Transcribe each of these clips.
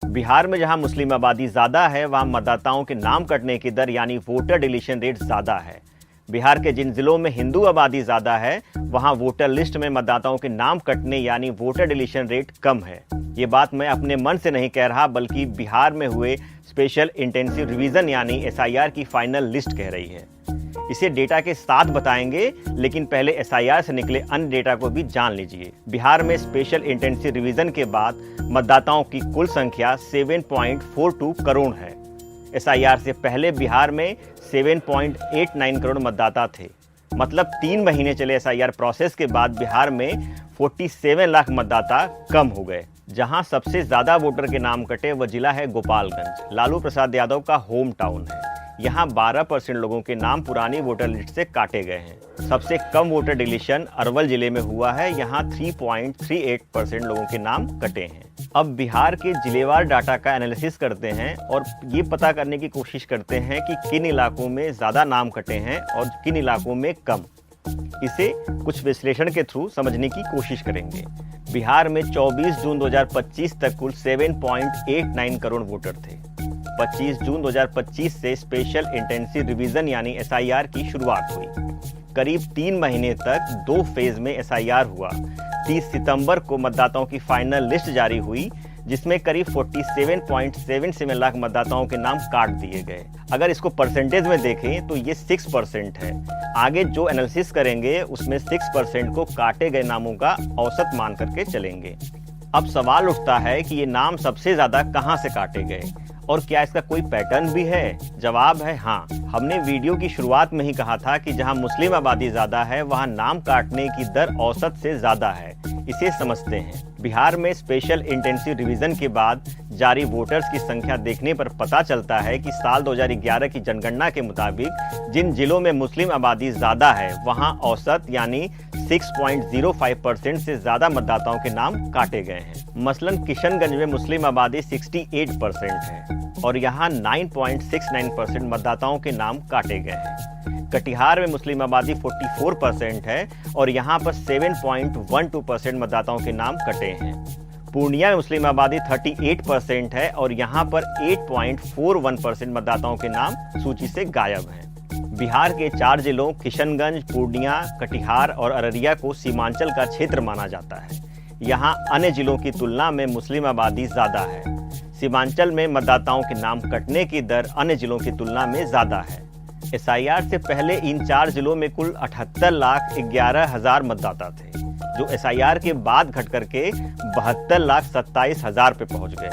बिहार में जहां मुस्लिम आबादी ज़्यादा है, वहां मतदाताओं के नाम कटने की दर यानी वोटर डिलीशन रेट ज़्यादा है। बिहार के जिन जिलों में हिंदू आबादी ज़्यादा है, वहां वोटर लिस्ट में मतदाताओं के नाम कटने यानी वोटर डिलीशन रेट कम है। ये बात मैं अपने मन से नहीं कह रहा, बल्कि बिहार में हुए स्पेशल इंटेंसिव रिवीजन यानी SIR की फाइनल लिस्ट कह रही है। इसे डेटा के साथ बताएंगे, लेकिन पहले SIR से निकले अन्य डेटा को भी जान लीजिए। बिहार में स्पेशल इंटेंसिव रिवीजन के बाद मतदाताओं की कुल संख्या 7.42 करोड़ है। SIR से पहले बिहार में 7.89 करोड़ मतदाता थे। मतलब 3 महीने चले SIR प्रोसेस के बाद बिहार में 47 लाख मतदाता कम हो गए। जहां सबसे ज्यादा वोटर के नाम कटे वह जिला है गोपालगंज। लालू प्रसाद यादव का होम टाउन है। यहाँ 12% लोगों के नाम पुरानी वोटर लिस्ट से काटे गए हैं। सबसे कम वोटर डिलीशन अरवल जिले में हुआ है। यहाँ 3.38% लोगों के नाम कटे हैं। अब बिहार के जिलेवार डाटा का एनालिसिस करते हैं और ये पता करने की कोशिश करते हैं कि किन इलाकों में ज़्यादा नाम कटे हैं और किन इलाकों में कम। इसे कुछ विश्लेषण के थ्रू समझने की कोशिश करेंगे। बिहार में 24 जून 2025 तक कुल 7.89 करोड़ वोटर थे। 25 जून 2025 से स्पेशल इंटेंसिव रिवीजन यानी SIR की शुरुआत हुई। करीब 3 महीने तक 2 फेज में SIR हुआ। 30 सितंबर को मतदाताओं की फाइनल लिस्ट जारी हुई, जिसमें करीब 47.77 लाख मतदाताओं के नाम काट दिए गए। अगर इसको परसेंटेज में देखें तो ये 6% है। आगे जो एनालिसिस करेंगे उसमें 6% को काटे गए नामों का औसत मान करके चलेंगे। अब सवाल उठता है कि ये नाम सबसे ज्यादा कहां से काटे गए और क्या इसका कोई पैटर्न भी है? जवाब है हाँ। हमने वीडियो की शुरुआत में ही कहा था कि जहां मुस्लिम आबादी ज्यादा है, वहां नाम काटने की दर औसत से ज्यादा है। इसे समझते हैं। बिहार में स्पेशल इंटेंसिव रिवीजन के बाद जारी वोटर्स की संख्या देखने पर पता चलता है कि साल 2011 की जनगणना के मुताबिक जिन जिलों में मुस्लिम आबादी ज्यादा है, वहां औसत यानी 6.05% से ज्यादा मतदाताओं के नाम काटे गए हैं। मसलन किशनगंज में मुस्लिम आबादी 68% है और यहाँ 9.69% मतदाताओं के नाम काटे गए हैं। कटिहार में मुस्लिम आबादी 44% है और यहाँ पर 7.12% मतदाताओं के नाम कटे हैं। पूर्णिया में मुस्लिम आबादी 38% है और यहाँ पर 8.41% मतदाताओं के नाम सूची से गायब हैं। बिहार के 4 जिलों किशनगंज, पूर्णिया, कटिहार और अररिया को सीमांचल का क्षेत्र माना जाता है। यहाँ अन्य जिलों की तुलना में मुस्लिम आबादी ज्यादा है। सीमांचल में मतदाताओं के नाम कटने की दर अन्य जिलों की तुलना में ज्यादा है। SIR से पहले इन 4 जिलों में कुल 78,11,000 मतदाता थे, जो SIR के बाद घट करके 72,27,000 पे पहुंच गए,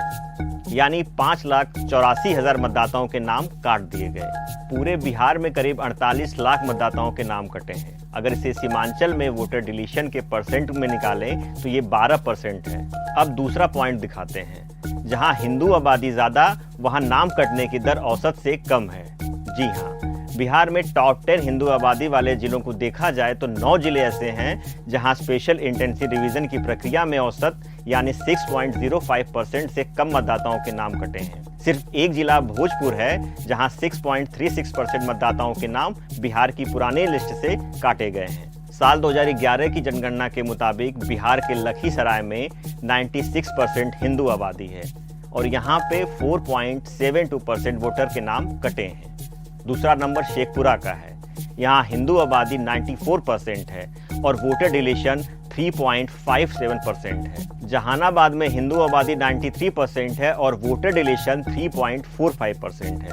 यानी 5,84,000 मतदाताओं के नाम काट दिए गए। पूरे बिहार में करीब 48 लाख मतदाताओं के नाम कटे हैं। अगर इसे सीमांचल में वोटर डिलीशन के परसेंट में निकालें तो ये 12% है। अब दूसरा पॉइंट दिखाते हैं। जहां हिंदू आबादी ज्यादा, वहां नाम कटने की दर औसत से कम है। जी हाँ, बिहार में टॉप 10 हिंदू आबादी वाले जिलों को देखा जाए तो 9 जिले ऐसे हैं जहां स्पेशल इंटेंसिव रिवीजन की प्रक्रिया में औसत यानी 6.05% से कम मतदाताओं के नाम कटे हैं। सिर्फ एक जिला भोजपुर है जहां 6.36% मतदाताओं के नाम बिहार की पुरानी लिस्ट से काटे गए हैं। साल 2011 की जनगणना के मुताबिक बिहार के लखीसराय में 96% हिंदू आबादी है और यहाँ पे 4.72% वोटर के नाम कटे हैं। दूसरा नंबर शेखपुरा का है। यहाँ हिंदू आबादी 94% है और वोटर डिलीशन 3.57% है। जहानाबाद में हिंदू आबादी 93% है और वोटर डिलीशन 3.45% है।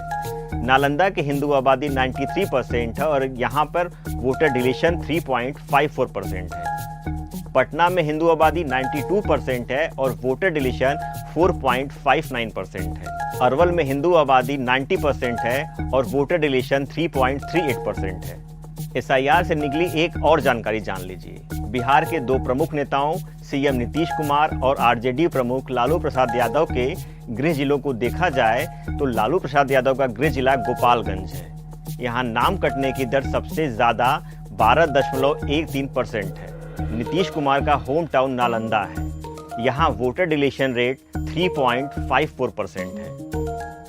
नालंदा की हिंदू आबादी 93% है और यहाँ पर वोटर डिलीशन 3.54% है। पटना में हिंदू आबादी 92% है और वोटर डिलीशन 4.59% है। अरवल में हिंदू आबादी 90% है और वोटर डिलीशन 3.38% है। SIR से निकली एक और जानकारी जान लीजिए। बिहार के 2 प्रमुख नेताओं CM नीतीश कुमार और RJD प्रमुख लालू प्रसाद यादव के गृह जिलों को देखा जाए तो लालू प्रसाद यादव का गृह जिला गोपालगंज है। यहाँ नाम कटने की दर सबसे ज्यादा 12.13% है। नीतीश कुमार का होम टाउन नालंदा है। यहाँ वोटर डिलीशन रेट 3.54% है।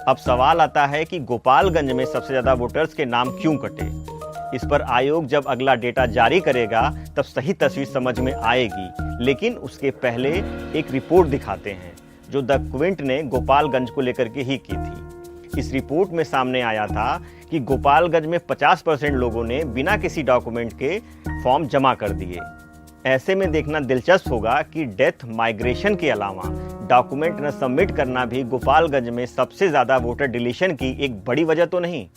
अब सवाल आता है कि गोपालगंज में सबसे ज्यादा वोटर्स के नाम क्यों कटे? इस पर आयोग जब अगला डेटा जारी करेगा तब सही तस्वीर समझ में आएगी, लेकिन उसके पहले एक रिपोर्ट दिखाते हैं। जो द क्विंट ने गोपालगंज को लेकर के ही की थी। इस रिपोर्ट में सामने आया था कि गोपालगंज में 50% लोगों ने बिना किसी डॉक्यूमेंट के फॉर्म जमा कर दिए। ऐसे में देखना दिलचस्प होगा कि डेथ माइग्रेशन के अलावा डॉक्यूमेंट न सबमिट करना भी गोपालगंज में सबसे ज्यादा वोटर डिलीशन की एक बड़ी वजह तो नहीं।